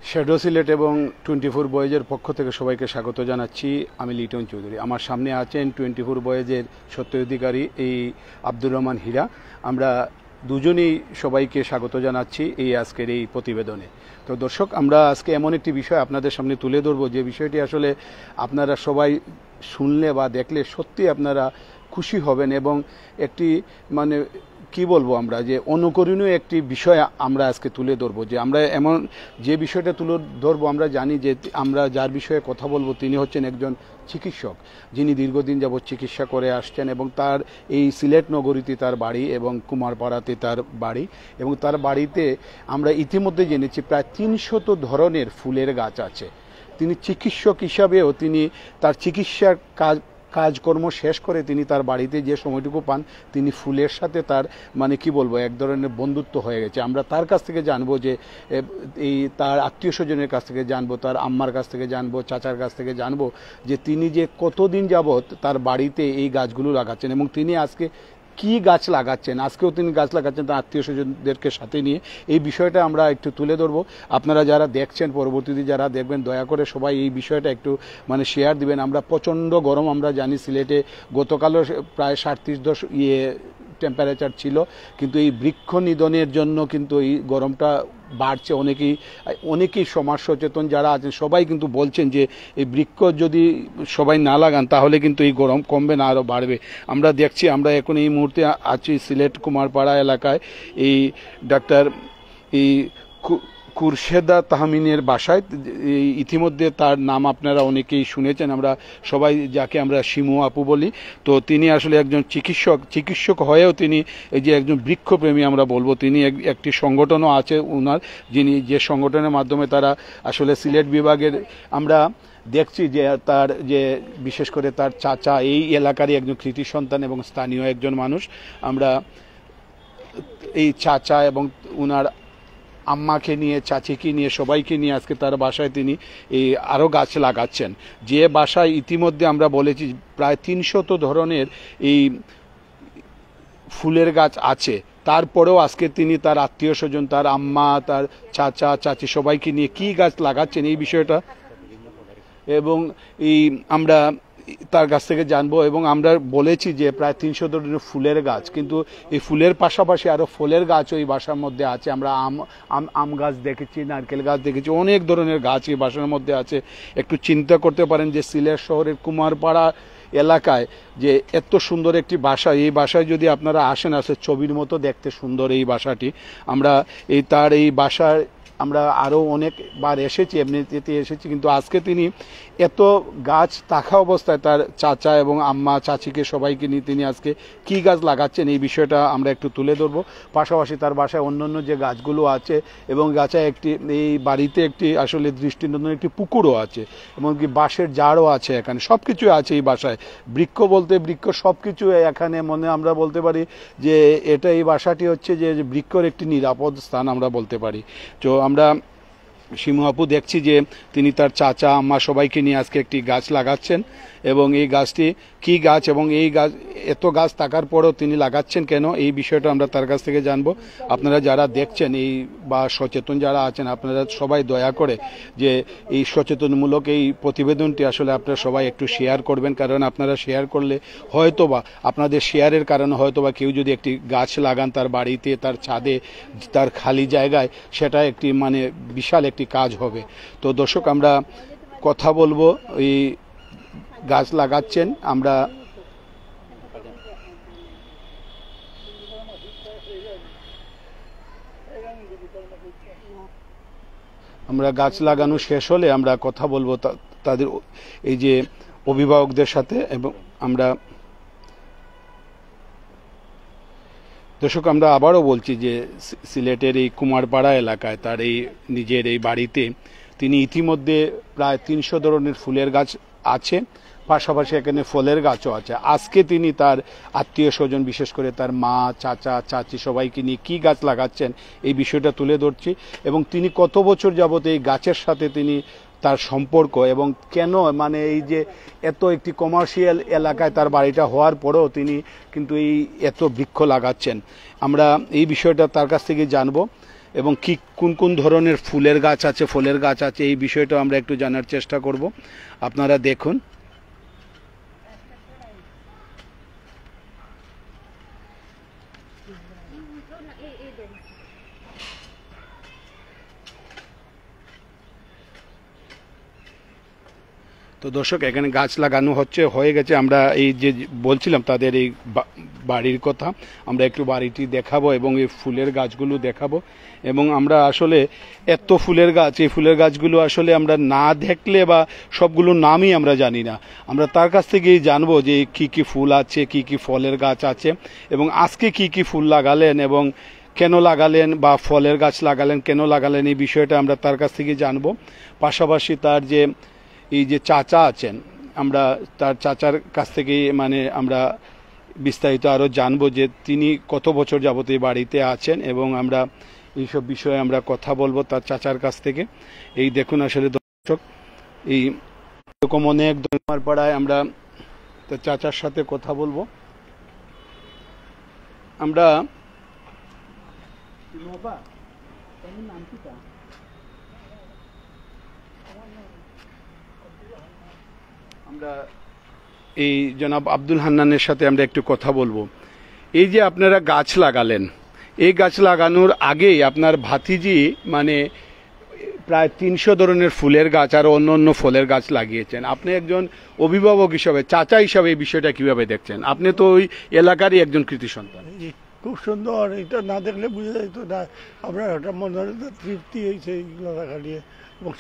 Shadow Sylhet এবং 24 বয়েজের পক্ষ থেকে সবাইকে স্বাগত জানাচ্ছি। আমি লিটন চৌধুরী। আমার সামনে আছেন 24 বয়েজের সত্য অধিকারী এই আব্দুর রহমান হীরা। আমরা দুজনেই সবাইকে স্বাগত জানাচ্ছি এই আজকের এই প্রতিবেদনে। তো দর্শক, আমরা আজকে এমন একটি বিষয় আপনাদের সামনে তুলে ধরবো যে বিষয়টি আসলে আপনারা সবাই শুনলে বা দেখলে সত্যি আপনারা খুশি হবেন এবং একটি মানে কি বলবো আমরা যে অনুকরণীয় একটি বিষয় আমরা আজকে তুলে ধরবো। যে আমরা এমন যে বিষয়টা তুলে ধরবো, আমরা জানি যে আমরা যার বিষয়ে কথা বলবো তিনি হচ্ছেন একজন চিকিৎসক, যিনি দীর্ঘদিন যাবৎ চিকিৎসা করে আসছেন এবং তার এই সিলেট নগরীতে তার বাড়ি এবং কুমারপাড়াতে তার বাড়ি। এবং তার বাড়িতে আমরা ইতিমধ্যে জেনেছি প্রায় 300 ধরনের ফুলের গাছ আছে। তিনি চিকিৎসক হিসাবেও তিনি তার চিকিৎসার কাজকর্ম শেষ করে তিনি তার বাড়িতে যে সময়টুকু পান তিনি ফুলের সাথে তার মানে কি বলবো এক ধরনের বন্ধুত্ব হয়ে গেছে। আমরা তার কাছ থেকে জানবো যে এই তার আত্মীয় স্বজনের কাছ থেকে জানবো, তার আম্মার কাছ থেকে জানবো, চাচার কাছ থেকে জানবো যে তিনি যে কতদিন যাবৎ তার বাড়িতে এই গাছগুলো লাগাচ্ছেন এবং তিনি আজকে কি গাছ লাগাচ্ছেন, আজকেও তিনি গাছ লাগাচ্ছেন তার আত্মীয় স্বজনদেরকে সাথে নিয়ে। এই বিষয়টা আমরা একটু তুলে ধরবো। আপনারা যারা দেখছেন, পরবর্তীতে যারা দেখবেন, দয়া করে সবাই এই বিষয়টা একটু মানে শেয়ার দিবেন। আমরা প্রচণ্ড গরম, আমরা জানি সিলেটে গতকালও প্রায় 37 টেম্পারেচার ছিল, কিন্তু এই বৃক্ষ নিধনের জন্য কিন্তু এই গরমটা বাড়ছে। অনেকেই সমাজ সচেতন যারা আছেন সবাই কিন্তু বলছেন যে এই বৃক্ষ যদি সবাই না লাগান তাহলে কিন্তু এই গরম কমবে না, আরও বাড়বে। আমরা দেখছি, আমরা এখন এই মুহূর্তে আছি সিলেট কুমারপাড়া এলাকায় এই ডাক্তার এই খুরশেদা তাহমিনের বাসায়। ইতিমধ্যে তার নাম আপনারা অনেকেই শুনেছেন, আমরা সবাই যাকে আমরা শিমু আপু বলি। তো তিনি আসলে একজন চিকিৎসক হয়েও তিনি এই যে একজন বৃক্ষপ্রেমী আমরা বলবো। তিনি একটি সংগঠনও আছে ওনার, যে সংগঠনের মাধ্যমে তারা আসলে সিলেট বিভাগের আমরা দেখছি যে তার যে বিশেষ করে তার চাচা এই এলাকারই একজন কৃতি সন্তান এবং স্থানীয় একজন মানুষ। আমরা এই চাচা এবং ওনার আম্মাকে নিয়ে, চাচিকে নিয়ে, সবাইকে নিয়ে আজকে তার বাসায় তিনি এই আরও গাছ লাগাচ্ছেন। যে বাসায় ইতিমধ্যে আমরা বলেছি প্রায় 300 ধরনের এই ফুলের গাছ আছে, তারপরেও আজকে তিনি তার আত্মীয় স্বজন, তার আম্মা, তার চাচা, চাচি সবাইকে নিয়ে কি গাছ লাগাচ্ছেন এই বিষয়টা এবং এই আমরা তার কাছ থেকে জানবো। এবং আমরা বলেছি যে প্রায় 300 ধরনের ফুলের গাছ, কিন্তু এই ফুলের পাশাপাশি আরও ফলের গাছও এই বাসার মধ্যে আছে। আমরা আম গাছ দেখেছি, নারকেল গাছ দেখেছি, অনেক ধরনের গাছ এই বাসার মধ্যে আছে। একটু চিন্তা করতে পারেন যে সিলেট শহরের কুমারপাড়া এলাকায় যে এত সুন্দর একটি বাসা, এই বাসায় যদি আপনারা আসেন ছবির মতো দেখতে সুন্দর এই বাসাটি। আমরা তার এই বাসায় আমরা আরও অনেকবার এসেছি, এমনিতে এসেছি, কিন্তু আজকে তিনি এত গাছ থাকা অবস্থায় তার চাচা এবং আম্মা, চাচিকে সবাইকে নিয়ে তিনি আজকে কি গাছ লাগাচ্ছেন এই বিষয়টা আমরা একটু তুলে ধরবো। পাশাপাশি তার বাসায় অন্যান্য যে গাছগুলো আছে এবং গাছে এই বাড়িতে একটি আসলে দৃষ্টিনন্দন একটি পুকুরও আছে, এমনকি বাঁশের জারও আছে, এখানে সব কিছু আছে এই বাসায়। বৃক্ষ বলতে বৃক্ষ সব কিছু এখানে আমরা বলতে পারি যে এই বাসাটি হচ্ছে যে বৃক্ষর একটি নিরাপদ স্থান আমরা বলতে পারি। তো আমরা শিমু আপু দেখছি যে তিনি তার চাচা, আম্মা সবাইকে নিয়ে আজকে একটি গাছ লাগাচ্ছেন এবং এই গাছটি কি গাছ এবং এই গাছ এত গাছ থাকার পরও তিনি লাগাচ্ছেন কেন এই বিষয়টা আমরা তার কাছ থেকে জানবো। আপনারা যারা দেখছেন এই বা সচেতন যারা আছেন, আপনারা সবাই দয়া করে যে এই সচেতনমূলক এই প্রতিবেদনটি আসলে আপনারা সবাই একটু শেয়ার করবেন, কারণ আপনারা শেয়ার করলে হয়তোবা আপনাদের শেয়ারের কারণে হয়তোবা কেউ যদি একটি গাছ লাগান তার বাড়িতে, তার ছাদে, তার খালি জায়গায়, সেটা একটি মানে বিশাল একটি কাজ হবে। তো দর্শক, আমরা কথা বলবো এই গাছ লাগাচ্ছেন। আমরা গাছ লাগানো শেষ হলে আমরা কথা বলবো তাদের এই যে অভিভাবকদের সাথে। এবং আমরা দর্শক, আমরা আবারও বলছি যে সিলেটের এই কুমারপাড়া এলাকায় তার এই নিজের এই বাড়িতে তিনি ইতিমধ্যে প্রায় 300 ধরনের ফুলের গাছ আছে, পাশাপাশি এখানে ফলের গাছও আছে। আজকে তিনি তার আত্মীয় স্বজন, বিশেষ করে তার মা, চাচা, চাচি সবাইকে নিয়ে কি গাছ লাগাচ্ছেন এই বিষয়টা তুলে ধরছি এবং তিনি কত বছর যাবত এই গাছের সাথে তিনি তার সম্পর্ক এবং কেন মানে এই যে এত একটি কমার্শিয়াল এলাকায় তার বাড়িটা হওয়ার পরেও তিনি কিন্তু এই এত বৃক্ষ লাগাচ্ছেন। আমরা এই বিষয়টা তার কাছ থেকে জানবো এবং কি কোন কোন ধরনের ফুলের গাছ আছে, ফলের গাছ আছে, এই বিষয়টা আমরা একটু জানার চেষ্টা করব। আপনারা দেখুন। তো দর্শক, এখানে গাছ লাগানো হয়ে গেছে। আমরা এই যে বলছিলাম তাদের এই বাড়ির কথা, আমরা একটু বাড়িটি দেখাবো এবং এই ফুলের গাছগুলো দেখাবো। এবং আমরা আসলে এত ফুলের গাছ, এই ফুলের গাছগুলো আসলে আমরা না দেখলে বা সবগুলোর নামই আমরা জানি না। আমরা তার কাছ থেকেই জানবো যে কি কি ফুল আছে, কি কি ফলের গাছ আছে, এবং আজকে কি কি ফুল লাগালেন এবং কেন লাগালেন, বা ফলের গাছ লাগালেন কেন লাগালেন, এই বিষয়টা আমরা তার কাছ থেকে জানবো। পাশাপাশি তার যে এই যে চাচা আছেন, আমরা তার চাচার কাছ থেকে মানে আমরা বিস্তারিত আরও জানবো যে তিনি কত বছর যাবত এই বাড়িতে আছেন, এবং আমরা এইসব বিষয়ে আমরা কথা বলবো তার চাচার কাছ থেকে। এই দেখুন আসলে দর্শক, এই এরকম অনেক আমার পাড়ায় আমরা তার চাচার সাথে কথা বলবো। আমরা আমরা এই জনাব আব্দুল হান্নানের সাথে আমরা একটু কথা বলবো। এই যে আপনারা গাছ লাগালেন, এই গাছ লাগানোর আগেই আপনার ভাতিজি মানে প্রায় 300 ধরনের ফুলের গাছ আর অন্য অন্য ফলের গাছ লাগিয়েছেন। আপনি একজন অভিভাবক হিসাবে, চাচা হিসাবে এই বিষয়টা কিভাবে দেখছেন? আপনি তো ওই এলাকারই একজন কৃতি সন্তান। খুব সুন্দর, এটা না দেখলে বুঝে যেত না। আমরা একটা মনের তৃপ্তি হয়েছে এইগুলো দেখা নিয়ে, এবং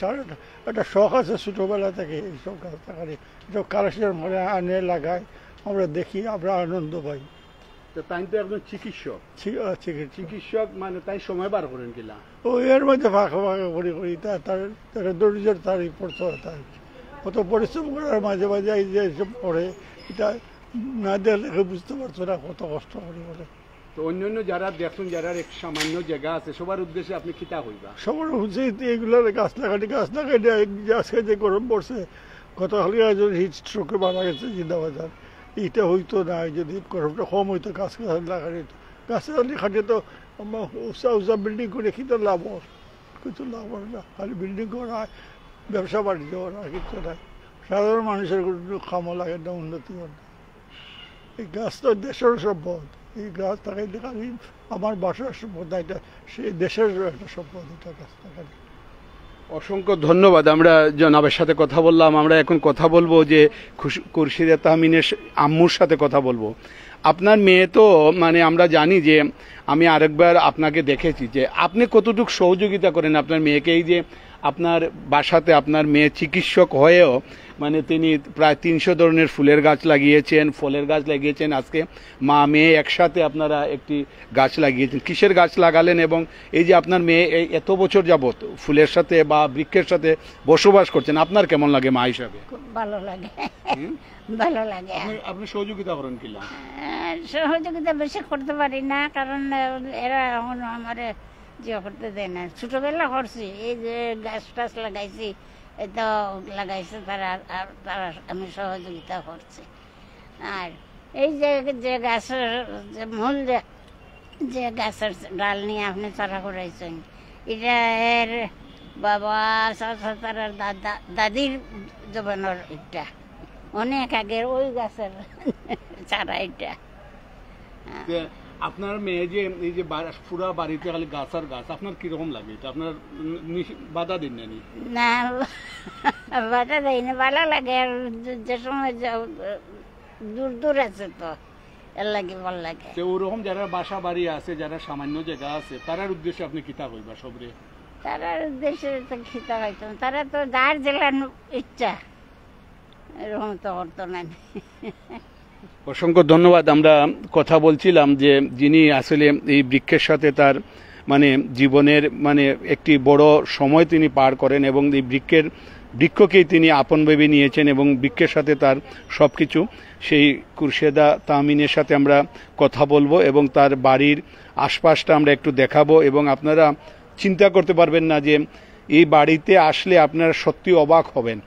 একটা শখ আছে ছোটোবেলা থেকে এইসব গাছ দেখা নিয়ে, এসব কালেকশন মানে আনে লাগায়, আমরা দেখি, আমরা আনন্দ পাই। তো তাই তো একজন চিকিৎসক, চিকিৎসক মানে তাই সময় বার করেন কিনা ও এর মধ্যে ফাঁকা ফাঁকা করি তার দরিদ্র তার পড়তে হয়, তার কত পরিশ্রম করার মাঝে মাঝে এই যে এসব পড়ে, এটা না দেখলে বুঝতে পারছো না কত কষ্ট করে বলে। তো অন্যান্য যারা দেখুন, যারা এক সামান্য জায়গা আছে, সবার উদ্দেশ্যে আপনি খিতা হইবা? সবার উচিত এগুলোর গাছ লাগাই আজকে যে গরম পড়ছে, গতকালকে একজন হিট স্ট্রোকে মারা গেছে জিন্দাবাজার। এইটা হইতো না যদি গরমটা কম হইতো, গাছ লাগাই। গাছ খাটে তো উঁচা বিল্ডিং করে খিতে লাভ, কিছু লাভ হয় না, খালি বিল্ডিং করা, ব্যবসা বাণিজ্য করা, কিছু নাই। সাধারণ মানুষের কোনো খামো লাগে না, উন্নতি হয় না। এই গাছ তো দেশের সম্পদ, এই গাছ থাকাই খালি আমার বাসার সম্পদ না, এটা সেই দেশের একটা সম্পদ, এটা গাছ থাকা। অসংখ্য ধন্যবাদ। আমরা জনাবের সাথে কথা বললাম। আমরা এখন কথা বলবো যে খুরশিদা তাহমিনের আম্মুর সাথে কথা বলবো। আপনার মেয়ে তো মানে আমরা জানি যে, আমি আরেকবার আপনাকে দেখেছি যে আপনি কতটুকু সহযোগিতা করেন আপনার মেয়েকে। এই যে আপনার বাসাতে আপনার মেয়ে চিকিৎসক হয়েও মানে তিনি প্রায় 300 ধরনের ফুলের গাছ লাগিয়েছেন, ফলের গাছ লাগিয়েছেন। আজকে মা মেয়ে একসাথে আপনারা একটি গাছ লাগিয়েছেন। কিসের গাছ লাগালেন, এবং এই যে আপনার মেয়ে এত বছর যাবত ফুলের সাথে বা বৃক্ষের সাথে বসবাস করছেন, আপনার কেমন লাগে মা হিসাবে? ভালো লাগে, ভালো লাগে। আপনি সহযোগিতা করেন কিনা? সহযোগিতা বেশি করতে পারি না, কারণ এরা এখন আমার যে করতে দেয় না। ছোটবেলা করছি, এই যে গাছ টাছ লাগাইছি, তো লাগাইছে তারা, আর তারা আমি সহযোগিতা করছি। আর এই যে গাছের যে মূল যে গাছের ডাল নিয়ে আপনি চারা করাইছেন, এটা এর বাবা চাচা তারার দাদির জবানোর, এটা অনেক আগের ওই গাছের চারা। এটা আপনার মেয়ে যে এই যে পুরা বাড়িতে খালি গাছ আর গাছ, আপনার কিরকম লাগে? এটা আপনার বাধা দিন না? বাধা দেয়নি, ভালো লাগে। আর যে সময় দূর দূর আছে তো এর লাগে ভালো লাগে। ওরকম যারা বাসা বাড়ি আছে, যারা সামান্য জায়গা আছে, তারার উদ্দেশ্যে আপনি কিতা কইবা সবরে? তারার উদ্দেশ্যে তো খিতা হইতাম, তারা তো যার জেলার ইচ্ছা এরকম তো করতো না। অসংখ্য ধন্যবাদ। আমরা কথা বলছিলাম যে যিনি আসলে এই বৃক্ষের সাথে তার মানে জীবনের মানে একটি বড় সময় তিনি পার করেন, এবং এই বৃক্ষকেই তিনি আপন ভেবে নিয়েছেন, এবং বৃক্ষের সাথে তার সব কিছু। সেই খুরশেদা তাহমিনের সাথে আমরা কথা বলবো এবং তার বাড়ির আশপাশটা আমরা একটু দেখাবো। এবং আপনারা চিন্তা করতে পারবেন না যে এই বাড়িতে আসলে আপনারা সত্যি অবাক হবেন,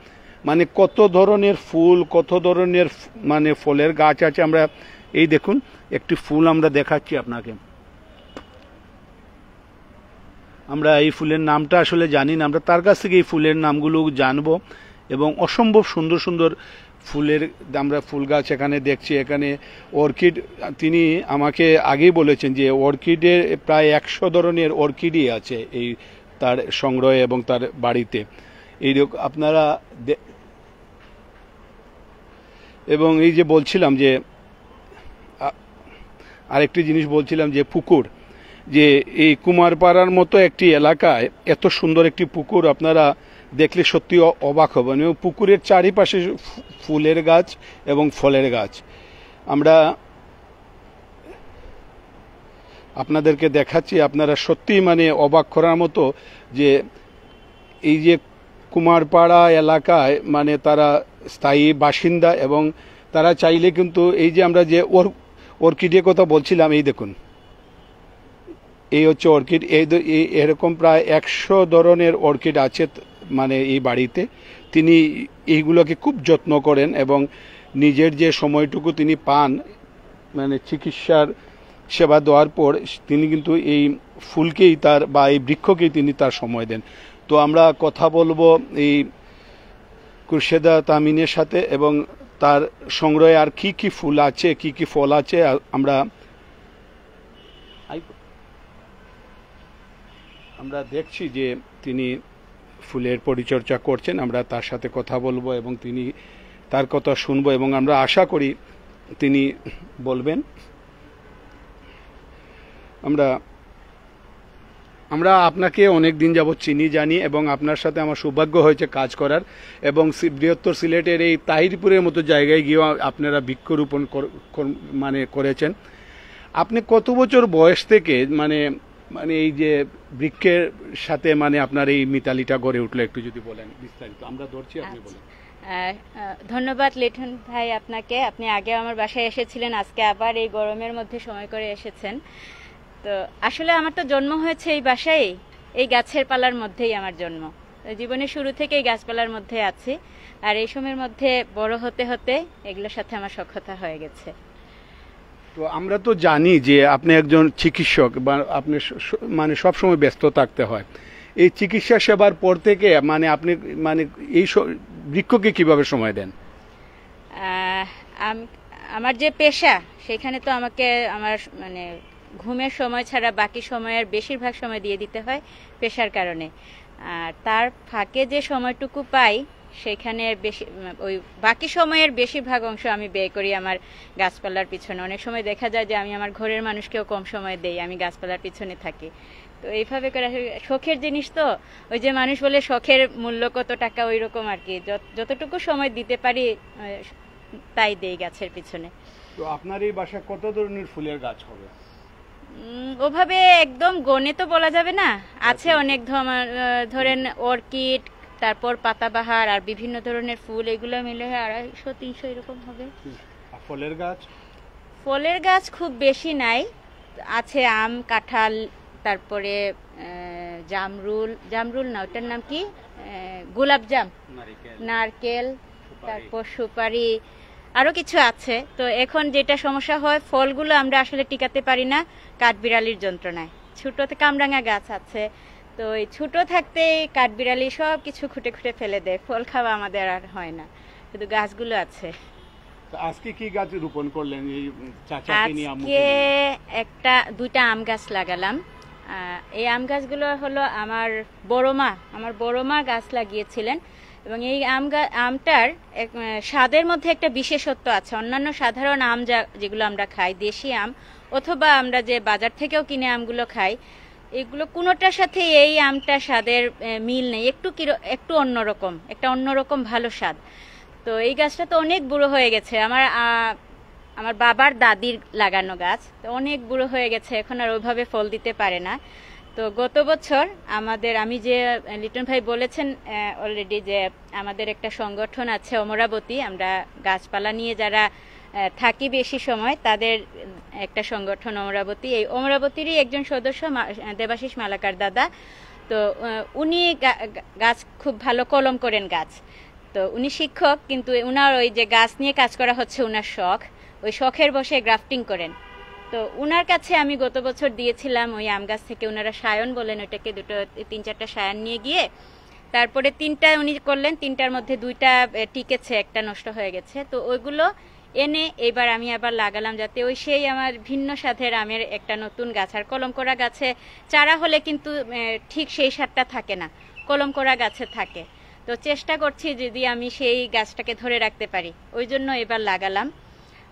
মানে কত ধরনের ফুল, কত ধরনের মানে ফলের গাছ আছে। আমরা এই দেখুন একটি ফুল আমরা দেখাচ্ছি আপনাকে। আমরা এই ফুলের নামটা আসলে জানি না, আমরা তার কাছ থেকে এই ফুলের নামগুলো জানবো এবং অসম্ভব সুন্দর সুন্দর ফুলের আমরা ফুল গাছ এখানে দেখছি। এখানে অর্কিড, তিনি আমাকে আগেই বলেছেন যে অর্কিডের প্রায় 100 ধরনের অর্কিডই আছে এই তার সংগ্রহে এবং তার বাড়িতে। এইরকম আপনারা এবং এই যে বলছিলাম যে আরেকটি জিনিস বলছিলাম যে পুকুর, যে এই কুমারপাড়ার মতো একটি এলাকায় এত সুন্দর একটি পুকুর আপনারা দেখলে সত্যি অবাক হবেন। এবং পুকুরের চারিপাশে ফুলের গাছ এবং ফলের গাছ। আমরা আপনাদেরকে দেখাচ্ছি, আপনারা সত্যি মানে অবাক করার মতো যে এই যে কুমারপাড়া এলাকায় মানে তারা স্থায়ী বাসিন্দা এবং তারা চাইলে কিন্তু এই যে আমরা যে অর্কিডের কথা বলছিলাম, এই দেখুন এই হচ্ছে অর্কিড। এরকম প্রায় 100 ধরনের অর্কিড আছে মানে এই বাড়িতে। তিনি এইগুলোকে খুব যত্ন করেন এবং নিজের যে সময়টুকু তিনি পান মানে চিকিৎসার সেবা দেওয়ার পর তিনি কিন্তু এই ফুলকেই তার বা এই বৃক্ষকেই তিনি তার সময় দেন। তো আমরা কথা বলবো এই খুরশেদা তামিনের সাথে এবং তার সংগ্রহে আর কি কি ফুল আছে, কি কি ফল আছে আমরা দেখছি যে তিনি ফুলের পরিচর্যা করছেন। আমরা তার সাথে কথা বলবো এবং তিনি তার কথা শুনবো এবং আমরা আশা করি তিনি বলবেন। আমরা আপনাকে অনেক দিন যাবৎ চিনি জানি এবং আপনার সাথে আমার সৌভাগ্য হয়েছে কাজ করার এবং বৃহত্তর সিলেটের এই তাহিরপুরের মতো জায়গায় গিয়েও আপনারা বৃক্ষরোপণ মানে করেছেন। আপনি কত বছর বয়স থেকে মানে মানে এই যে বৃক্ষের সাথে মানে আপনার এই মিতালিটা গড়ে উঠলো, একটু যদি বলেন বিস্তারিত। আমরা ধরছি, আপনি বলেন। ধন্যবাদ লিটন ভাই আপনাকে। আপনি আগে আমার বাসায় এসেছিলেন, আজকে আবার এই গরমের মধ্যে সময় করে এসেছেন। তো আসলে আমার তো জন্ম হয়েছে এই বাসায়, এই গাছের পালার মধ্যেই আমার জন্ম। জীবনের শুরু থেকে এই গাছপালার মধ্যে আছি, আর এই সময়ের মধ্যে বড় হতে হতে এগুলোর সাথে আমার সখ্যতা হয়ে গেছে। তো আমরা তো জানি যে আপনি একজন চিকিৎসক বা আপনি মানে সবসময় ব্যস্ত থাকতে হয়। এই চিকিৎসা সেবার পর থেকে মানে আপনি মানে এই বৃক্ষকে কিভাবে সময় দেন? আমার যে পেশা, সেখানে তো আমাকে আমার মানে ঘুমের সময় ছাড়া বাকি সময়ের বেশিরভাগ সময় দিয়ে দিতে হয় পেশার কারণে। আর তার ফাঁকে যে সময়টুকু পাই সেখানে ওই বাকি সময়ের বেশিরভাগ অংশ আমি ব্যয় করি আমার গাছপালার পিছনে। অনেক সময় দেখা যায় যে আমি আমার ঘরের মানুষকেও কম সময় দেই, আমি গাছপালার পিছনে থাকি। তো এইভাবে করে শখের জিনিস তো, ওই যে মানুষ বলে শখের মূল্য কত টাকা, ওই রকম আর কি। যতটুকু সময় দিতে পারি তাই দেই গাছের পিছনে। তো আপনার এই বাসায় কত ধরনের ফুলের গাছ হবে? ওভাবে একদম গণে তো বলা যাবে না, আছে অনেক ধরেন অর্কিড, তারপর পাতাবাহার আর বিভিন্ন ধরনের ফুল, এগুলো মিলে 250-300 এরকম হবে। ফলের গাছ? ফলের গাছ খুব বেশি নাই, আছে আম, কাঁঠাল, তারপরে জামরুল না, ওটার নাম কি, গোলাপজাম, নারকেল, তারপর সুপারি, আরো কিছু আছে। তো এখন যেটা সমস্যা হয়, ফলগুলো আমরা আসলে টিকাতে পারি না কাঠবিড়ালির যন্ত্রণায়। ছোট কামরাঙা গাছ আছে, তো এই ছোট থাকতে কাঠবিড়ালি সব কিছু খুঁটে খুঁটে ফেলে দেয়, ফল খাওয়া আমাদের আর হয় না, শুধু গাছগুলো আছে। আজকে কি গাছ রোপণ করলেন? আজকে দুইটা আম গাছ লাগালাম। এই আম গাছগুলো হলো আমার বড় মা গাছ লাগিয়েছিলেন এবং এই আমটার স্বাদের মধ্যে একটা বিশেষত্ব আছে। অন্যান্য সাধারণ আম যেগুলো আমরা খাই, দেশি আম অথবা আমরা যে বাজার থেকেও কিনে আমগুলো খাই, এগুলো কোনোটার সাথে এই আমটা স্বাদের মিল নেই, একটু অন্যরকম, একটা অন্যরকম ভালো স্বাদ। তো এই গাছটা তো অনেক বুড়ো হয়ে গেছে, আমার বাবার দাদির লাগানো গাছ, তো অনেক বুড়ো হয়ে গেছে, এখন আর ওইভাবে ফল দিতে পারে না। তো গত বছর আমি যে লিটন ভাই বলেছেন অলরেডি যে আমাদের একটা সংগঠন আছে অমরাবতী, আমরা গাছপালা নিয়ে যারা থাকি বেশি সময়, তাদের একটা সংগঠন অমরাবতী। এই অমরাবতীরই একজন সদস্য দেবাশিস মালাকার দাদা। তো উনি গাছ খুব ভালো কলম করেন গাছ। তো উনি শিক্ষক, কিন্তু উনার ওই যে গাছ নিয়ে কাজ করা হচ্ছে উনার শখ, ওই শখের বসে গ্রাফটিং করেন। তো উনার কাছে আমি গত বছর দিয়েছিলাম ওই আম গাছ থেকে, ওনারা সায়ন বলেন ওইটাকে, 3-4টা সায়ন নিয়ে গিয়ে তারপরে 3টা উনি করলেন, 3টার মধ্যে 2টা টিকেছে, একটা নষ্ট হয়ে গেছে। তো ওইগুলো এনে এবার আমি আবার লাগালাম, যাতে ওই সেই আমার ভিন্ন স্বাদের আমের একটা নতুন গাছ। আর কলম করা গাছে চারা হলে কিন্তু ঠিক সেই স্বাদটা থাকে না, কলম করা গাছে থাকে। তো চেষ্টা করছি যদি আমি সেই গাছটাকে ধরে রাখতে পারি, ওই জন্য এবার লাগালাম।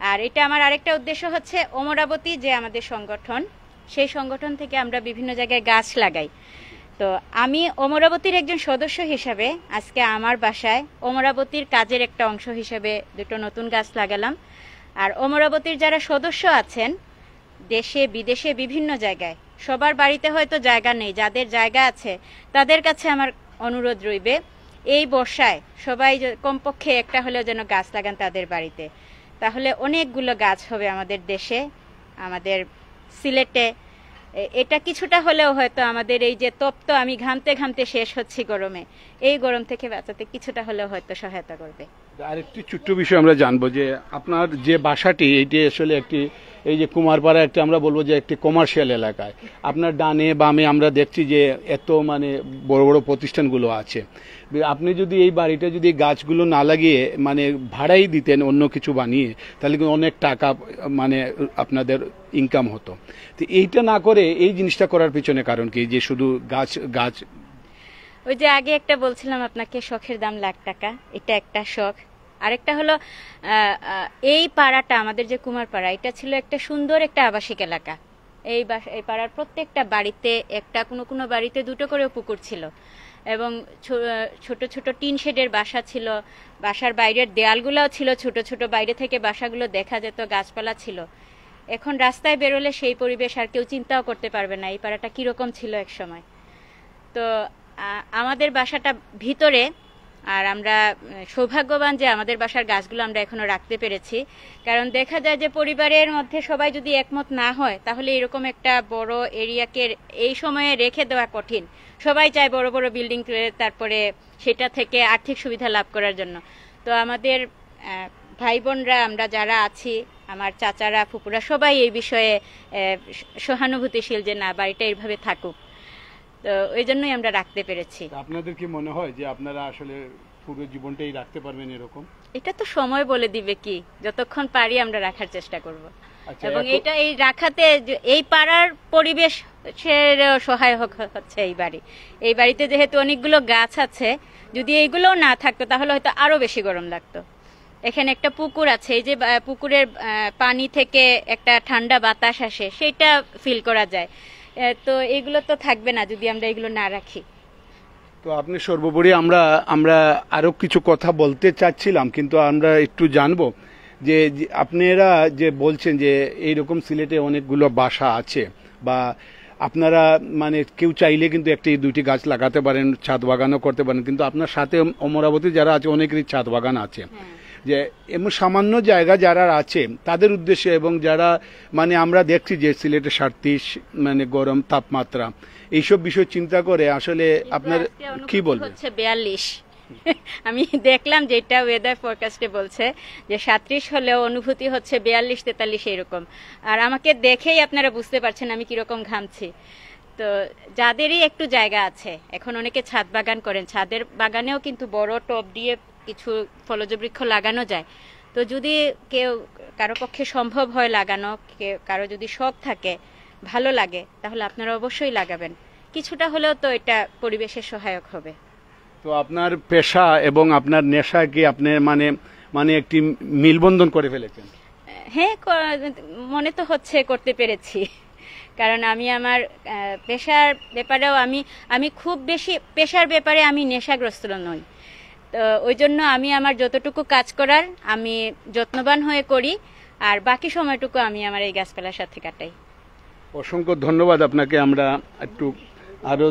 আর এটা আমার আরেকটা উদ্দেশ্য হচ্ছে, অমরাবতী যে আমাদের সংগঠন, সেই সংগঠন থেকে আমরা বিভিন্ন জায়গায় গাছ লাগাই। তো আমি অমরাবতীর একজন সদস্য হিসাবে আজকে আমার বাসায় অমরাবতীর কাজের একটা অংশ হিসেবে 2টো নতুন গাছ লাগালাম। আর অমরাবতীর যারা সদস্য আছেন দেশে বিদেশে বিভিন্ন জায়গায়, সবার বাড়িতে হয়তো জায়গা নেই, যাদের জায়গা আছে তাদের কাছে আমার অনুরোধ রইবে, এই বর্ষায় সবাই কমপক্ষে একটা হলেও যেন গাছ লাগান তাদের বাড়িতে। তাহলে অনেকগুলো গাছ হবে আমাদের দেশে, আমাদের সিলেটে। এটা কিছুটা হলেও হয়তো আমাদের এই যে তপ্ত আমি ঘামতে ঘামতে শেষ হচ্ছি গরমে, এই গরম থেকে বাঁচাতে কিছুটা হলেও হয়তো সহায়তা করবে। আরেকটি ছোট্ট বিষয় আমরা জানবো যে আপনার যে বাসাটি, এটি আসলে একটি এই যে কুমারপাড়া একটা আমরা বলবো যে একটি কমার্শিয়াল এলাকায়, আপনার ডানে বামে আমরা দেখছি যে এত মানে বড় বড় প্রতিষ্ঠানগুলো আছে। আপনি যদি এই বাড়িটা যদি গাছগুলো না লাগিয়ে মানে ভাড়াই দিতেন অন্য কিছু বানিয়ে, তাহলে কিন্তু অনেক টাকা মানে আপনাদের ইনকাম হতো। তো এইটা না করে এই জিনিসটা করার পিছনে কারণ কি, যে শুধু গাছ গাছ? ওই যে আগে একটা বলছিলাম আপনাকে, শখের দাম লাখ টাকা, এটা একটা শখ। আরেকটা হলো এই পাড়াটা আমাদের যে কুমারপাড়া, এটা ছিল একটা সুন্দর একটা আবাসিক এলাকা। এই পাড়ার প্রত্যেকটা বাড়িতে একটা কোনো বাড়িতে 2টো করে পুকুর ছিল, এবং ছোট ছোট টিন শেডের বাসা ছিল। বাসার বাইরের দেয়ালগুলোও ছিল ছোট ছোট, বাইরে থেকে বাসাগুলো দেখা যেত, গাছপালা ছিল। এখন রাস্তায় বেরোলে সেই পরিবেশ আর কেউ চিন্তাও করতে পারবে না এই পাড়াটা কিরকম ছিল এক সময়। তো আমাদের বাসাটা ভিতরে, আর আমরা সৌভাগ্যবান যে আমাদের বাসার গাছগুলো আমরা এখনো রাখতে পেরেছি। কারণ দেখা যায় যে পরিবারের মধ্যে সবাই যদি একমত না হয়, তাহলে এরকম একটা বড় এরিয়াকে এই সময়ে রেখে দেওয়া কঠিন। সবাই চায় বড় বড় বিল্ডিং, তারপরে সেটা থেকে আর্থিক সুবিধা লাভ করার জন্য। তো আমাদের ভাই বোনরা আমরা যারা আছি, আমার চাচারা ফুপুরা, সবাই এই বিষয়ে সহানুভূতিশীল যে না, বাড়িটা এইভাবে থাকুক। তো ওই জন্যই আমরা রাখতে পেরেছি। আপনাদের কি মনে হয় যে আপনারা আসলে পুরো জীবনটাই রাখতে পারবেন এরকম? এটা তো সময় বলে দিবে, কি যতক্ষণ পারি আমরা রাখার চেষ্টা করব। এবং এটা এই রাখাতে এই পাড়ার পরিবেশ সহায়ক হচ্ছে এই বাড়িতে যেহেতু অনেকগুলো গাছ আছে, যদি এইগুলো না থাকতো তাহলে হয়তো আরো বেশি গরম লাগতো। এখানে একটা পুকুর আছে, এই যে পুকুরের পানি থেকে একটা ঠান্ডা বাতাস আসে, সেটা ফিল করা যায়। তো এগুলো তো থাকবে না যদি আমরা এগুলো না রাখি। তো আপনি সর্বোপরি আমরা আরো কিছু কথা বলতে চাচ্ছিলাম, কিন্তু আমরা একটু জানবো যে আপনারা যে বলছেন যে এইরকম সিলেটে অনেকগুলো বাসা আছে, বা আপনারা মানে কেউ চাইলে কিন্তু 1-2টি গাছ লাগাতে পারেন, ছাদ বাগানও করতে পারেন, কিন্তু আপনার সাথে অমরাবতী যারা আছে অনেকেরই ছাদ বাগান আছে। যে এমন সামান্য জায়গা যারা আছে তাদের উদ্দেশ্যে, এবং যারা মানে আমরা দেখছি যে সিলেটে 37 মানে গরম তাপমাত্রা, এইসব বিষয় চিন্তা করে আসলে আপনার কি বলবেন? হচ্ছে 42, আমি দেখলাম যেটা ওয়েদার ফরকাস্টে বলছে যে 37 হলেও অনুভূতি হচ্ছে 42-43 এরকম। আর আমাকে দেখেই আপনারা বুঝতে পারছেন আমি কিরকম ঘামছি। তো যাদেরই একটু জায়গা আছে, এখন অনেকে ছাদ বাগান করেন, ছাদের বাগানেও কিন্তু বড় টব দিয়ে কিছু ফলজ বৃক্ষ লাগানো যায়। তো যদি কারো পক্ষে সম্ভব হয় লাগানো, কারো যদি শখ থাকে, ভালো লাগে, তাহলে আপনারা অবশ্যই লাগাবেন। কিছুটা হলেও তো এটা পরিবেশের সহায়ক হবে। তো আপনার পেশা এবং আপনার নেশা কি আপনি মানে একটি মিলবন্ধন করে ফেলেছেন? হ্যাঁ, মনে তো হচ্ছে করতে পেরেছি। কারণ আমি আমার পেশার ব্যাপারেও আমি খুব বেশি পেশার ব্যাপারে আমি নেশাগ্রস্ত নই। তো ওই জন্য আমি আমার যতটুকু কাজ করার আমি যত্নবান হয়ে করি, আর বাকি সময়টুকু আমি আমার এই গাছপালার সাথে কাটাই। অসংখ্য ধন্যবাদ আপনাকে। আমরা একটু আরো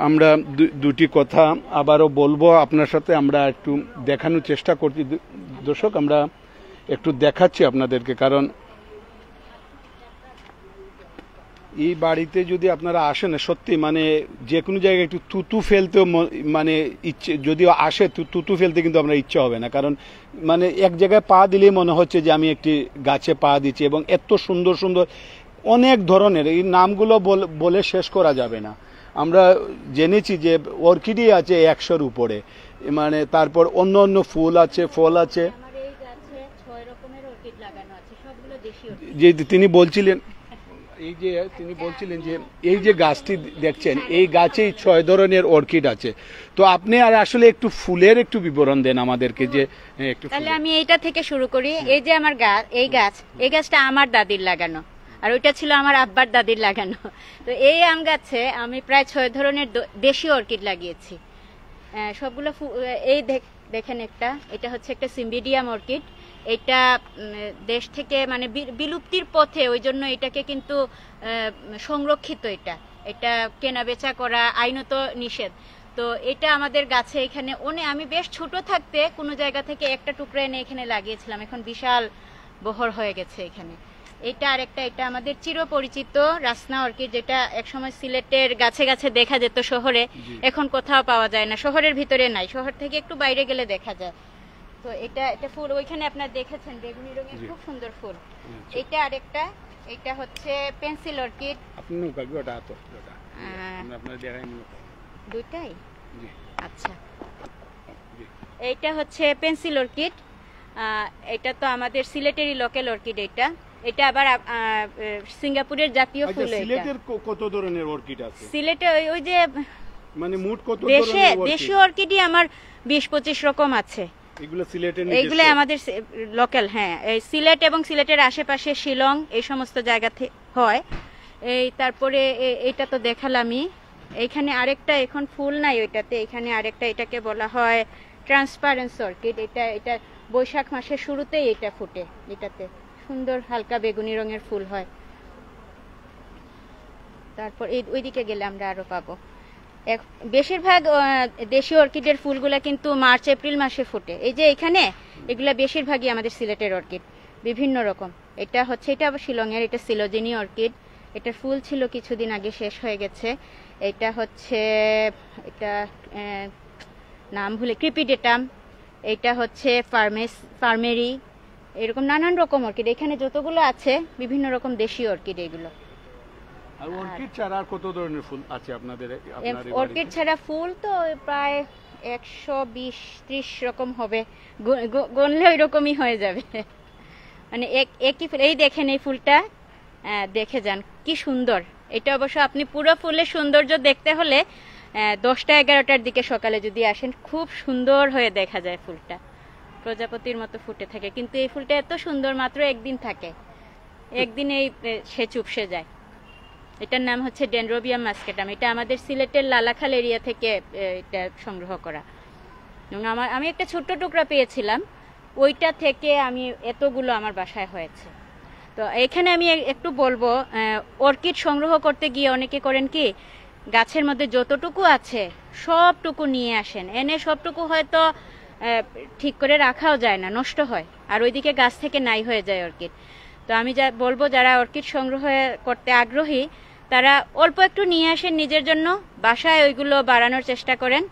আমরা 2টি কথা আবারও বলবো আপনার সাথে। আমরা একটু দেখানোর চেষ্টা করছি দর্শক, আমরা একটু দেখাচ্ছি আপনাদেরকে, কারণ এই বাড়িতে যদি আপনারা আসেন, সত্যি মানে যে কোনো জায়গায় একটু তুতু ফেলতেও মানে ইচ্ছে, যদিও আসে তুতু ফেলতে কিন্তু আমরা ইচ্ছে হবে না, কারণ মানে এক জায়গায় পা দিলেই মনে হচ্ছে যে আমি একটি গাছে পা দিচ্ছি, এবং এত সুন্দর সুন্দর অনেক ধরনের, এই নামগুলো বলে শেষ করা যাবে না। আমরা জেনেছি যে অর্কিডই আছে 100-র উপরে, মানে তারপর অন্য অন্য ফুল আছে, ফল আছে। আমার এই গাছে 6 রকমের অর্কিড লাগানো আছে, সবগুলো দেশি অর্কিড। যে তিনি বলছিলেন যে এই যে গাছটি দেখছেন, এই গাছেই 6 ধরনের অর্কিড আছে। তো আপনি আর আসলে একটু ফুলের একটু বিবরণ দেন আমাদেরকে, যে একটু। তাহলে আমি এইটা থেকে শুরু করি। এই যে আমার গাছ, এই গাছটা আমার দাদির লাগানো, আর ওইটা ছিল আমার আব্বার দাদির লাগানো। তো এই আম গাছে আমি প্রায় 6 ধরনের দেশি অর্কিড লাগিয়েছি। সবগুলো এই দেখেন, এটা হচ্ছে একটা সিম্বিডিয়াম অর্কিড। এটা দেশ থেকে মানে বিলুপ্তির পথে, ওই জন্য এটাকে কিন্তু সংরক্ষিত, এটা কেনা বেচা করা আইনত নিষেধ। তো এটা আমাদের গাছে এখানে আমি বেশ ছোট থাকতে কোনো জায়গা থেকে একটা টুকরা এনে এখানে লাগিয়েছিলাম, এখন বিশাল বহর হয়ে গেছে এখানে। এটা আরেকটা, এটা আমাদের চিরপরিচিত রাসনা অর্কিড, যেটা একসময় সিলেটের গাছে গাছে দেখা যেত শহরে, এখন কোথাও পাওয়া যায় না, শহরের ভিতরে নাই, শহর থেকে একটু বাইরে গেলে দেখা যায়। তো এটা ফুল ওইখানে আপনারা দেখেছেন, বেগুনি রঙের খুব সুন্দর ফুল। এটা আরেকটা, এটা হচ্ছে পেন্সিল অর্কিড। দুইটাই আচ্ছা। এইটা হচ্ছে পেন্সিল অর্কিড, এটা তো আমাদের সিলেটেরই লোকাল অর্কিড। এটা আবার সিঙ্গাপুরের জাতীয় ফুল। সিলেটের কত ধরনের অর্কিড আছে? সিলেটে ওই যে মানে মোট কত ধরনের দেশীয় অর্কিডই আমার 20-25 রকম আছে। এগুলো আমাদের লোকাল। হ্যাঁ, এই সিলেট এবং সিলেটের আশেপাশে শিলং, এই সমস্ত জায়গাতে হয়। এই তারপরে এটা তো দেখালামই। এইখানে আরেকটা, এখন ফুল নাই ওইটাতে, এখানে আরেকটা, এটাকে বলা হয় ট্রান্সপারেন্স অর্কিড। এটা বৈশাখ মাসের শুরুতেই এটা ফুটে, এটাতে সুন্দর হালকা বেগুনি রঙের ফুল হয়। তারপর ওইদিকে গেলে আমরা আরো পাবো। বেশিরভাগ দেশীয় অর্কিডের ফুলগুলা কিন্তু মার্চ এপ্রিল মাসে ফুটে। এই যে এখানে এগুলা বেশিরভাগই আমাদের সিলেটের অর্কিড, বিভিন্ন রকম। এটা আবার শিলংয়ের, এটা সিলোজিনি অর্কিড। এটার ফুল ছিল কিছুদিন আগে, শেষ হয়ে গেছে। এটা নাম ভুলে, ক্রিপিডেটাম। এটা হচ্ছে ফার্মেরি। এরকম নানান রকম অর্কিড এখানে যতগুলো আছে, বিভিন্ন রকম দেশীয় অর্কিড এগুলো। আর অর্কিড ছাড়া কত ধরনের ফুল আছে আপনাদের? অর্কিড ছাড়া ফুল তো প্রায় 120-30 রকম হবে, গণলে ওই রকমই হয়ে যাবে। মানে একই ফুল। এই দেখেন, এই ফুলটা দেখে যান, কি সুন্দর। এটা অবশ্য আপনি পুরো ফুলের সৌন্দর্য দেখতে হলে 10টা-11টার দিকে সকালে যদি আসেন, খুব সুন্দর হয়ে দেখা যায় ফুলটা, প্রজাপতির মতো ফুটে থাকে। কিন্তু এই ফুলটা এত সুন্দর, মাত্র একদিন থাকে, একদিনেই সে চুপসে যায়। এটার নাম হচ্ছে ডেনড্রোবিয়াম মাস্কেটাম। এটা আমাদের সিলেটের লালাখাল এরিয়া থেকে এটা সংগ্রহ করা। এবং আমি একটা ছোট্ট টুকরা পেয়েছিলাম, ওইটা থেকে আমি এতগুলো আমার বাসায় হয়েছে। তো এখানে আমি একটু বলবো, অর্কিড সংগ্রহ করতে গিয়ে অনেকে করেন কি, গাছের মধ্যে যতটুকু আছে সবটুকু নিয়ে আসেন, এনে সবটুকু হয়তো ঠিক করে রাখাও যায় না, নষ্ট হয়, আর ওইদিকে গাছ থেকে নাই হয়ে যায় অর্কিড। তো আমি বলবো, যারা অর্কিড সংগ্রহ করতে আগ্রহী তারা অল্প একটু নিয়ে আসেন নিজের জন্য, বাসায় ওইগুলো বাড়ানোর চেষ্টা করেন,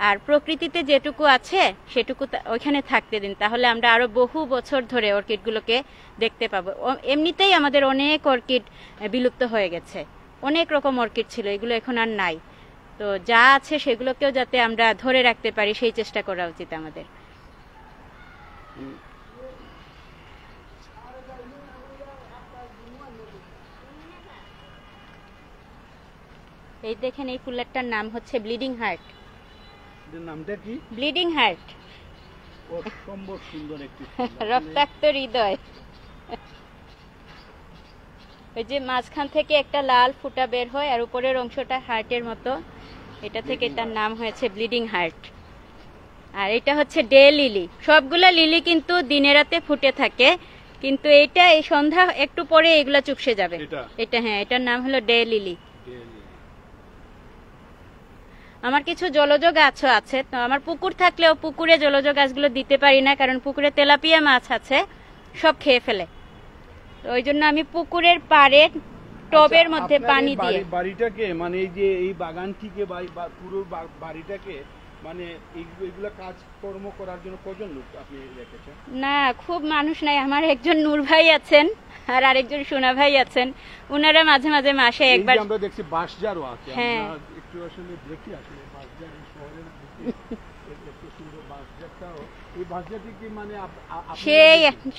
আর প্রকৃতিতে যেটুকু আছে সেটুকু ওইখানে থাকতে দিন, তাহলে আমরা আরো বহু বছর ধরে অর্কিডগুলোকে দেখতে পাবো। এমনিতেই আমাদের অনেক অর্কিড বিলুপ্ত হয়ে গেছে, অনেক রকম অর্কিড ছিল, এগুলো এখন আর নাই। তো যা আছে সেগুলোকেও যাতে আমরা ধরে রাখতে পারি সেই চেষ্টা করা উচিত আমাদের। এই দেখেন, এই ফুলেরটার নাম হচ্ছে ব্লিডিং হার্ট। নামটা কি? ব্লিডিং হার্ট, অসম্ভব সুন্দর একটি রক্তাক্ত হৃদয়। ওই যে মাঝখান থেকে একটা লাল ফুটা বের হয়, আর উপরের অংশটা হার্টের মতো, এটা থেকে এটার নাম হয়েছে ব্লিডিং হার্ট। আর এটা হচ্ছে ডে লিলি। সবগুলা লিলি কিন্তু দিনে রাতে ফুটে থাকে, কিন্তু এটা এই সন্ধ্যা একটু পরে এগুলা চুপসে যাবে। এটা হ্যাঁ, এটার নাম হলো ডে লিলি। আমার কিছু জলজ গাছও আছে, তো আমার পুকুর থাকলেও পুকুরে জলজ গাছগুলো দিতে পারি না, কারণ পুকুরে তেলাপিয়া মাছ আছে, সব খেয়ে ফেলে। তো ওই জন্য আমি পুকুরের পাড়ে টবের মধ্যে পানি দিয়ে। বাড়িটাকে মানে এই যে এই বাগানটিকে বা পুরো বাড়িটাকে মানে এইগুলা কাজকর্ম করার জন্য কজন লোক আপনি রেখেছেন? না, খুব মানুষ নাই। আমার একজন নূর ভাই আছেন আর আরেকজন সোনা ভাই আছেন, ওনারা মাঝে মাঝে মাসে একবার। আমরা দেখছি বাঁশঝাড়ও আছে, হ্যাঁ, একটু আসলে দেখি আসলে বাঁশঝাড় শহরের এত সুন্দর বাঁশঝাড়টাও। এই বাঁশঝাড়টি কি মানে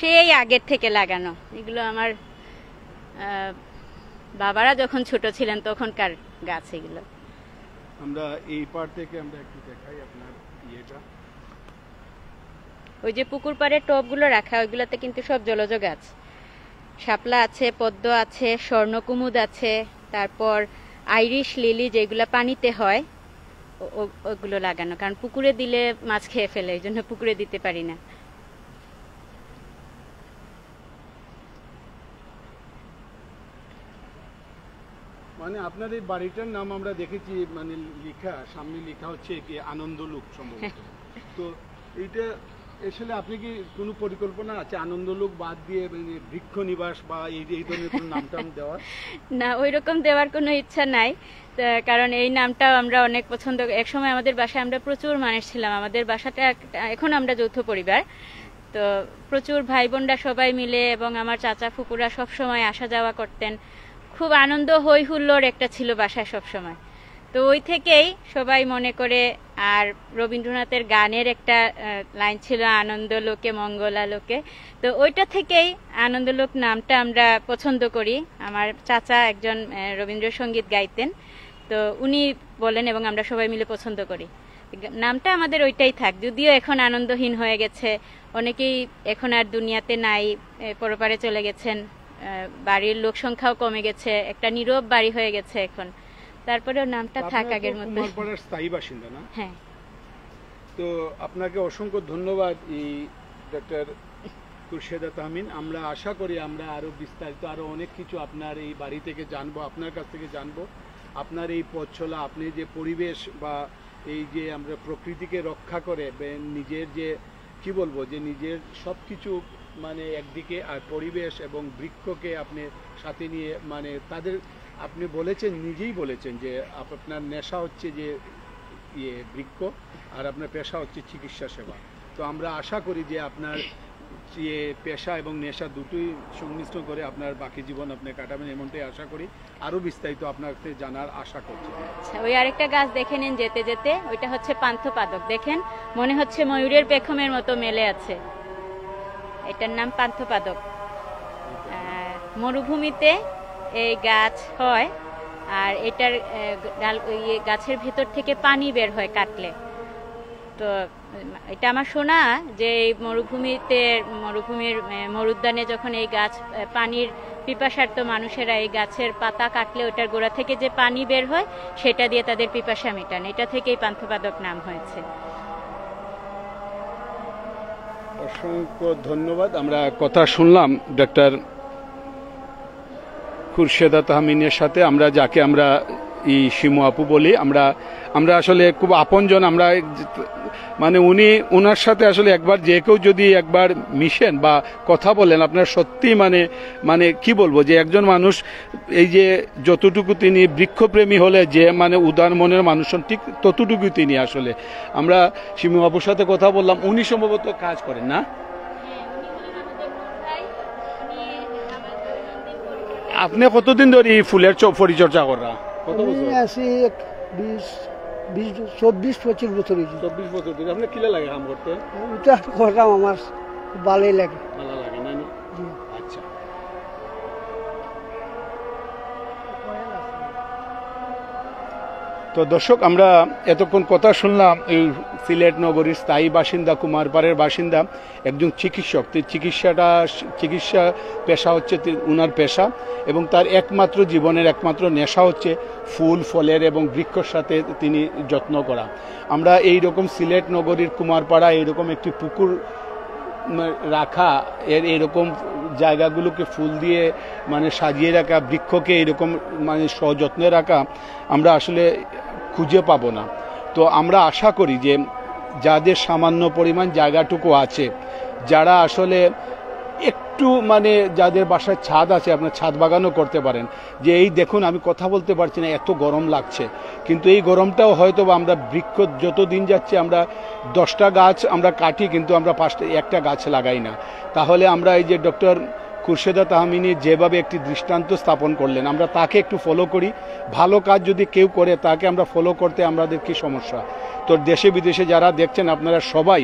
সেই আগের থেকে লাগানো, এগুলো আমার বাবারা যখন ছোট ছিলেন তখনকার গাছ এগুলো। আমরা এই পার থেকে আমরা একটু দেখাই আপনার ইয়েটা। ওই যে পুকুর পাড়ে টবগুলো রাখা, ওইগুলোতে কিন্তু সব জলজ গাছ, শাপলা আছে, পদ্ম আছে, স্বর্ণকুমুদ আছে, তারপর আইরিশ লিলি যেগুলো পানিতে হয় ওগুলো লাগানো, কারণ পুকুরে দিলে মাছ খেয়ে ফেলে, এই জন্য পুকুরে দিতে পারি না। মানে আপনার এই বাড়িটার নাম আমরা দেখেছি মানে লেখা, সামনে লেখা হচ্ছে কি আনন্দলোক সম্ভবত। তো এইটা আসলে আপনি কি কোনো পরিকল্পনা আছে আনন্দলোক বাদ দিয়ে মানে বৃক্ষ নিবাস বা এই ধরনের কোনো নামটাম দেওয়ার? না, ওইরকম দেওয়ার কোনো ইচ্ছা নাই, কারণ এই নামটাও আমরা অনেক পছন্দ। একসময় আমাদের বাসায় আমরা প্রচুর মানুষ ছিলাম, আমাদের বাসাটা এখন আমরা যৌথ পরিবার, তো প্রচুর ভাই বোনরা সবাই মিলে এবং আমার চাচা ফুপুরা সব সময় আসা যাওয়া করতেন, খুব আনন্দ হই হুল্লোড় একটা ছিল বাসায় সব সময়। তো ওই থেকেই সবাই মনে করে, আর রবীন্দ্রনাথের গানের একটা লাইন ছিল আনন্দলোকে মঙ্গলালোকে, তো ওইটা থেকেই আনন্দলোক নামটা আমরা পছন্দ করি। আমার চাচা একজন রবীন্দ্রসঙ্গীত গাইতেন, তো উনি বলেন এবং আমরা সবাই মিলে পছন্দ করি নামটা আমাদের ওইটাই থাক। যদিও এখন আনন্দহীন হয়ে গেছে, অনেকেই এখন আর দুনিয়াতে নাই, পরপারে চলে গেছেন, বাড়ির লোক সংখ্যাও কমে গেছে, একটা নীরব বাড়ি হয়ে গেছে এখন, তারপরেও নামটা থাক আগের মতো। কুমারপাড়ার স্থায়ী বাসিন্দা না? হ্যাঁ। তো আপনাকে অসংখ্য ধন্যবাদ এই ডক্টর খুরশেদা তাহমিন। আমরা আশা করি আমরা আরো বিস্তারিত আরো অনেক কিছু আপনার এই বাড়ি থেকে জানবো, আপনার কাছ থেকে জানবো। আপনার এই পথ চলা, আপনি যে পরিবেশ বা এই যে আমরা প্রকৃতিকে রক্ষা করে নিজের যে কি বলবো যে নিজের সবকিছু মানে একদিকে, আর পরিবেশ এবং বৃক্ষকে আপনি সাথে নিয়ে মানে তাদের আপনি বলেছেন, নিজেই বলেছেন যে আপনার নেশা হচ্ছে যে বৃক্ষ আর আপনার পেশা হচ্ছে চিকিৎসা সেবা। তো আমরা আশা করি যে আপনার যে পেশা এবং নেশা দুটোই সংমিশ্রণ করে আপনার বাকি জীবন আপনি কাটাবেন, এমনটাই আশা করি। আরো বিস্তারিত আপনার কাছে জানার আশা করছি। ওই আরেকটা গাছ দেখে নিন যেতে যেতে, ওইটা হচ্ছে পান্থপাদক। দেখেন মনে হচ্ছে ময়ূরের পেখমের মতো মেলে আছে, এটার নাম পান্থপাদক। মরুভূমিতে এই গাছ হয়, আর এটার গাছের ভেতর থেকে পানি বের হয় কাটলে। তো এটা আমার শোনা যে এই মরুভূমির মরুদ্যানে যখন এই গাছ পানির পিপাসার্ত মানুষেরা এই গাছের পাতা কাটলে ওটার গোড়া থেকে যে পানি বের হয় সেটা দিয়ে তাদের পিপাসা মেটান, এটা থেকেই পান্থপাদক নাম হয়েছে। অসংখ্য ধন্যবাদ। আমরা কথা শুনলাম ডক্টর খুরশেদা তাহমিনের সাথে, আমরা যাকে আমরা এই শিমু আপু বলি। আমরা আসলে খুব আপনজন, আমরা মানে ওনার সাথে আসলে একবার যে কেউ যদি একবার মিশেন বা কথা বলেন, আপনার সত্যি মানে কি বলবো যে একজন মানুষ এই যে যতটুকু তিনি বৃক্ষপ্রেমী হলে যে মানে উদার মনের মানুষ ঠিক ততটুকু তিনি আসলে। আমরা শিমু আপুর সাথে কথা বললাম, উনি সম্ভবত কাজ করেন না? আপনি কতদিন ধরে এই ফুলের পরিচর্যা করা? কত বছর? 24-25 বছর। 24 বছর ধরে। আপনার কিলা লাগে কাম করতে? এটা করলাম, আমার ভালোই লাগে। ভালো লাগে না? আচ্ছা। তো দর্শক, আমরা এতক্ষণ কথা শুনলাম এই সিলেট নগরীর স্থায়ী বাসিন্দা, কুমারপাড়ের বাসিন্দা একজন চিকিৎসক। চিকিৎসা পেশা হচ্ছে উনার পেশা, এবং তার একমাত্র জীবনের একমাত্র নেশা হচ্ছে ফুল ফলের এবং বৃক্ষর সাথে তিনি যত্ন করা। আমরা এই রকম সিলেট নগরীর কুমারপাড়া এইরকম একটি পুকুর রাখা, এরকম জায়গাগুলোকে ফুল দিয়ে মানে সাজিয়ে রাখা, বৃক্ষকে এরকম মানে সযত্নে রাখা আমরা আসলে খুঁজে পাবো না। তো আমরা আশা করি যে যাদের সামান্য পরিমাণ জায়গাটুকু আছে, যারা আসলে একটু মানে যাদের বাসায় ছাদ আছে আপনার ছাদ বাগানও করতে পারেন। যে এই দেখুন আমি কথা বলতে পারছি না, এত গরম লাগছে, কিন্তু এই গরমটাও হয়তো বা আমরা বৃক্ষ যত দিন যাচ্ছে আমরা 10টা গাছ আমরা কাটি, কিন্তু আমরা 1টা গাছ লাগাই না। তাহলে আমরা এই যে ডক্টর খুরশেদা তাহমিনী যেভাবে একটি দৃষ্টান্ত স্থাপন করলেন, আমরা তাকে একটু ফলো করি। ভালো কাজ যদি কেউ করে তাকে আমরা ফলো করতে আমাদের কি সমস্যা? তো দেশে বিদেশে যারা দেখছেন আপনারা সবাই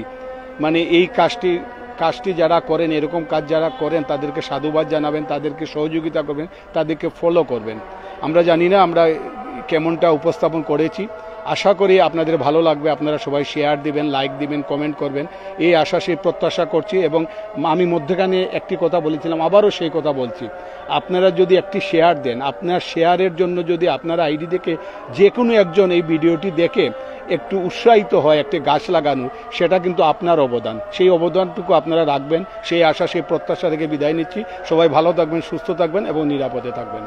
মানে এই কাজটি যারা করেন, এরকম কাজ যারা করেন তাদেরকে সাধুবাদ জানাবেন, তাদেরকে সহযোগিতা করবেন, তাদেরকে ফলো করবেন। আমরা জানি না আমরা কেমনটা উপস্থাপন করেছি, আশা করি আপনাদের ভালো লাগবে। আপনারা সবাই শেয়ার দিবেন, লাইক দিবেন, কমেন্ট করবেন, এই আশা সেই প্রত্যাশা করছি। এবং আমি মধ্যখানে একটি কথা বলেছিলাম, আবারও সেই কথা বলছি, আপনারা যদি একটি শেয়ার দেন, আপনার শেয়ারের জন্য যদি আপনারা আইডি থেকে যে কোনো একজন এই ভিডিওটি দেখে একটু উৎসাহিত হয় একটি গাছ লাগানো, সেটা কিন্তু আপনার অবদান। সেই অবদানটুকু আপনারা রাখবেন, সেই আশা সেই প্রত্যাশা থেকে বিদায় নিচ্ছি। সবাই ভালো থাকবেন, সুস্থ থাকবেন এবং নিরাপদে থাকবেন।